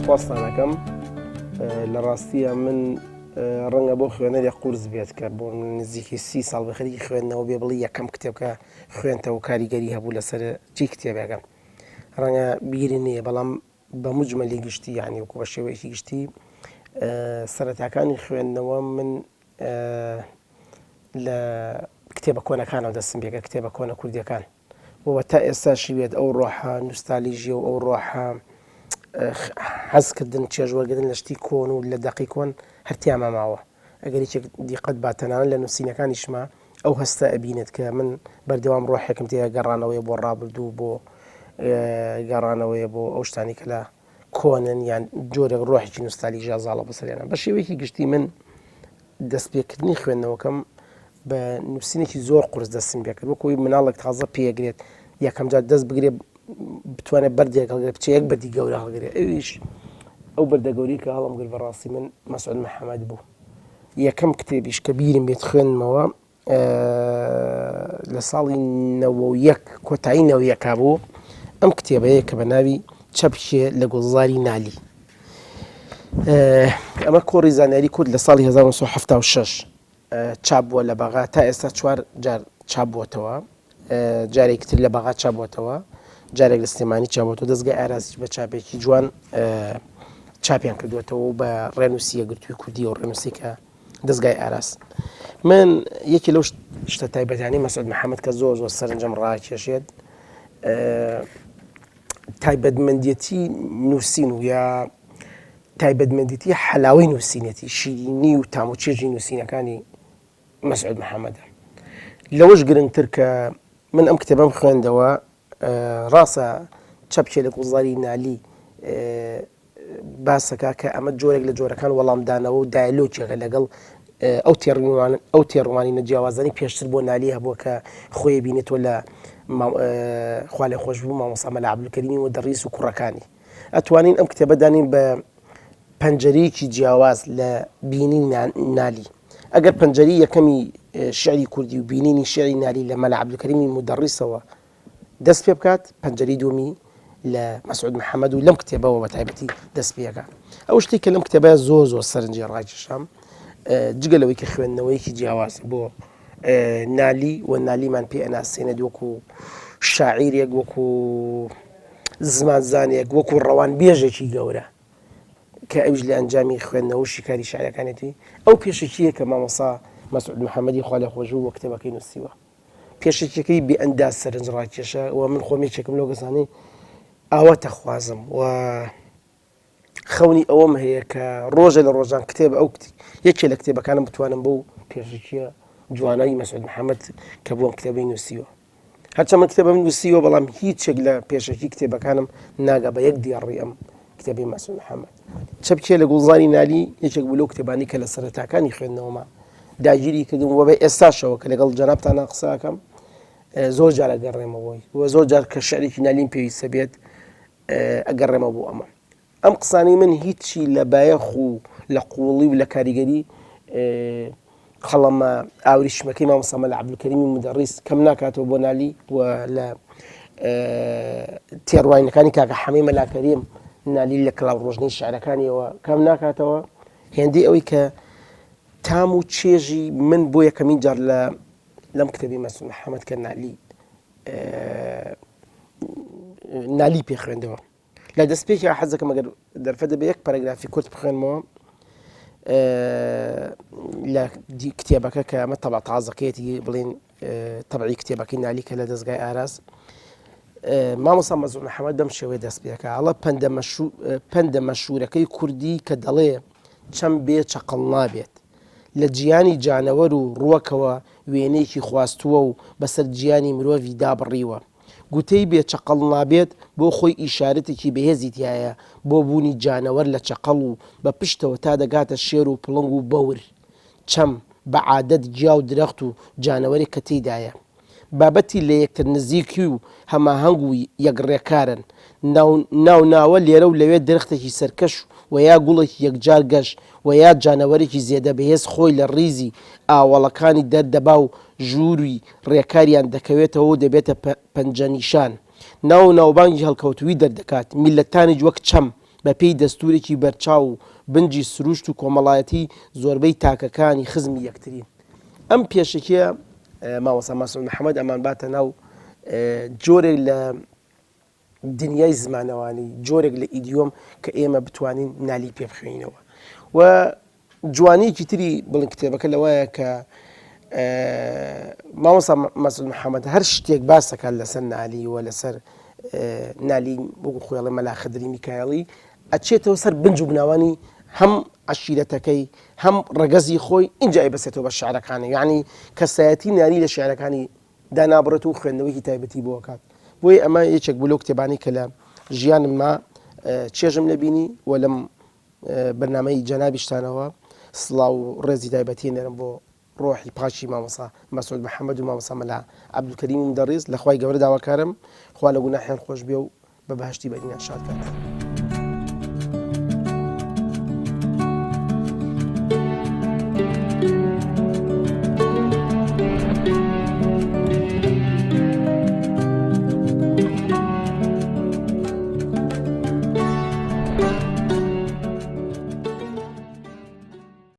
خواستانەکەم لە ڕاستیە من ڕەنگە بۆ خوێنەری قورس بێت کە بۆ نزیکی 30 ساڵ بەخەریکی خوێندنەوە بێ بڵی یەکەم کتێبکە خوێنتەوە کاریگەری هەبوو لەسەر چی کتێبەکە ڕەنگە بیری نییە بەڵام بە موجمەلی گشتی یعنی وەکو بە شێوەیەکی گشتی سەرەتاکانی خوێندنەوە من لە کتێبە کۆنەکانەوە دەستم پێکە کتێبە کۆنە کوردیەکان بۆ تا ئێستاشی وێت ئەو ڕۆحە نوستالیژیە و ئەو ڕۆحە حەزکردن چێژوەرگرتن لە شتی کۆن و لە دەقی کۆن هەرتیان ماماوە ئەگەر هیچێک دیقەت باتەنانە لە نووسینەکانیشمە ئەو هەستە ئەبینێت کە من بەردەوام ڕۆحێکم تێ گەڕانەوەی بۆ ڕابردوو بۆ گەڕانەوەیە بۆ ئەو شتانی کە لە کۆنن یان جۆرێک ڕۆحێکی نوستالیژیا زاڵە بەسەریانە بە شێوەیەکی گشتی من دەستپێکردنی خوێندنەوەکەم بە نووسینێکی زۆر قورس دەستم پێ کرد وەکوی مناڵێک تازە پێگرێت یەکەم جار دەست بگرێت بتوانێت بەردێک هەڵگرێت بچەیەک بەردی گەورە هەڵگرێت ئەویش ئەو بەردەگەوری کە هەڵم گرت بەڕاستی من مەسعود محەممەد بوو یەکەم کتێبیش کە بیرم بێت خوێنمەوە لە ساڵی 91 کۆتایی 91 بوو ئەم کتێبەیە کە بە ناوی چەپکێ لە گوڵزاری نالی ئەمە کۆڕی زانیاری کورد لە ساڵی 1976 چاپ بووە لە بەغا تا ئێستا 4 جار چاپ بووەتەوە جارێکی تر لە بەغا چاپ بووەتەوە جارێک لە سلێمانی چاپبووەتەوە دەستگای ئارازیش بە چاپێکی جوان چاپیان کردوێتەوە بە ڕێنووسیە گرتووی کوردی و ڕێنووسی کە دەستگای ئاراز من یەکی لەو شتە تایبەتیانی مەسعود محەممەد کە زۆر زۆر سەرنجەم ڕاکێشێت تایبەتمەندیەتی نووسین و یا تایبەتمەندیەتی حەلاوەی نووسینەتی شیرینی و تاموچێژی نووسینەکانی مەسعود محەممەدە لەوەش گرنگتر کە من ئەم کتێبەم خوێندەوە ڕاستە چەپکێ لە گوڵزاری نالی باسەکە کە ئەمە جۆرێک لە جۆرەکان وەڵامدانەوە و دایلۆکێکە لەگەڵ ئەو تێڕوانی نەجیاوازانی پێشتر بۆ نالی هەبووە کە خۆی بینێتەوە لە خوا لێ خۆش بوو مامۆستا مەلا عەبدولکەریمی و دەڕیس و کوڕەکانی ئەتوانین ئەم کتێبە دانین بە پەنجەرەیەکی جیاواز لە بینی نالی ئەگەر پەنجەری یەکەمی شعری کوردی و بینینی شعری نالی لە مەلا عەبدولکەریمی مدەڕیسەوە دەست پێ بکات پەنجەری دومی لە مەسعود محەممەد و لەم کتێبەوە بە تایبەتی دەست پێەکە ئەو شتێک کە لەم کتێبە زۆر زۆر سەرنجی ڕاکێشام جگەلەوەی کە خوێندنەوەیکی جیاواز بۆ نالی و نالیمان پێ ئەناسێنێت وەکو شاعیرێک وەکو زمانزانێک وەکو ڕەوان بێژێکی گەورە کە ئەوش لە ئەنجامی خوێندنەوە و شیکاری شاعرەکانێتی ئەو پێشێکیە کە مامۆستا مەسعود محەممەدی خوا لێ خۆش بوو وە کتێبەکەی نووسیوە پێشێکەکەی بێئەنداز سەرنج ڕاکێشە و من خۆمێکێکم لەو گەزانی ئاوا تەخوازم و خەونی ئەوەم هەیە کە ڕۆژە لە ڕۆژان کتێب ئەو یەکێ لە کتێبەکانم بتوانم بەو پێشێکیە جوانایی مەسعود محەممەد کە بۆم کتێبەی نووسیوە هەرچە من کتێبەم نووسیوە بەڵام هیچێک لە پێشێکی کتێبەکانم ناگە بە یەک دیاڕی ئەم کتێبی مەسعود محەممەد چەپکێ لە گوڵزاری نالی یەکێک بوو لەو کتێبانی کە لە سەرەتاکانی خوێندنەوەمە داگیری کردم وە بە ئێستاشەوە کە لەگەڵ جەنابتانە قسەکەم زۆر جار ئەگەڕێمەوەی وە زۆر جار کە شعرێکی نالیم پێویستە بێت ئەگەڕێمە بۆ ئەم قسانی من هیچی لە بایەخ و لە قوڵی و لە کاریگەری خەڵەمە ئاوریشمەکەی مامۆستا مەلا عەبدولکەریمی مدەڕیس کەم ناکاتەوە بۆ نالی و لە تێڕوانینەکانی کاکە حەمەی مەلاکەریم نالی لە کڵاو ڕۆژنەی شعرەکانیەوە کەم ناکاتەوە هێندەی ئەوەی کە تام و چێژی من بۆ یەکەمین جار لەم کتێبی مەسعود محەممەد کە نالی پێ خوێندەوە لە دەستپێکی حەزەکەم ئەگەر دەرفەتە بە یەک پەرەگرافی کورت بخوێنمەوە لە کتێبەکە کە ئەمە تەبع تازەکەیەتی بڵێن تەبعی کتێبەکەی نالی کە لە دەستگای ئاراز مامۆستا مەسعود محەممەد بەم شێوەیە دەست پێەکە ئەڵە پەندە مەشهوورەکەی کوردی کە دەڵێ چەند بێ چەقەڵ نابێت لە جیانی جانەوەر و ڕووەکەوە وێنەیەکی خواستووە و بەسەر گیانی مرۆڤی دابڕیوە گوتەی بێ چەقەڵ نابێت بۆ خۆی ئیشارەتێکی بەهێزی تایە بۆ بوونی جانەوەر لە چەقەڵ و بە پشتەوە تا دەگاتە شێر و پڵنگ و بەور چەم بە عادەت گیا و درەخت و جانەوەری کە تێیدایە بابەتی لە یەکتر نزیکی و هەماهەنگ و یەکڕێکارن ناوناوە لێرە و لەوێ درختێکی سەرکەش و یا گوڵێکی یەکجار گەشت و یا جانەوەرێکی زێدە بەهێز خۆی لە ڕیزی ئاوەڵەکانی دەردەبا و ژووری ڕێکاریان دەکەوێتەوە و دەبێتە پەنجەنیشان ناو ناوبانگی هەڵکەوتووی دەردەکات میلەتانی وەک چەم بە پێی دەستورێکی بەرچاو و بنجی سروشت و کۆمەڵایەتی زۆربەی تاکەکانی خزمی یەکترین. ئەم پێشکیە مامۆستا مەسعود محەممەد ئەمان باتە ناو جۆرێک لە دنیای زمانەوانی، جۆرێک لە ئیدیۆم کە ئێمە بتوانین نالی پێ بخوێنینەوە. و جوانیکی تری بڵین کتێبەکە لەوەیە کە مامۆستا مەسعود محەممەد هەر شتێک باسەکە لەسەر نالی و لەسەر نالی وەکو خۆڵی مەلا خدری میکایڵی ئەچێتەوە سەر بنج و بناوانی هەم عشیرەتەکەی هەم ڕەگەزی خۆی اینجا ئەیبەسێتەوە بە شعرەکانی، یعنی کەسایەتی ناری لە شعرەکانی دانابڕێت و خوێندنەوەیکی تایبەتی بۆ کات. بۆی ئەمە یەکێک بوو لەو کتێبانی کە لە ژیانم ما چێژم لەبینی و لەم بەرنامەی جەنابیشتانەوە سڵاو و ڕێزی تایبەتی نێرم بۆ ڕۆحی پاشی مامۆستا مەسعود محەممەد و مامۆستا مەلا عەبدولکەریم مدەڕیس لە خوای گەورە داواکارم خوا لە گوناحیان خۆش بێ و بە بەهەشتی بەدینیان شاد کات.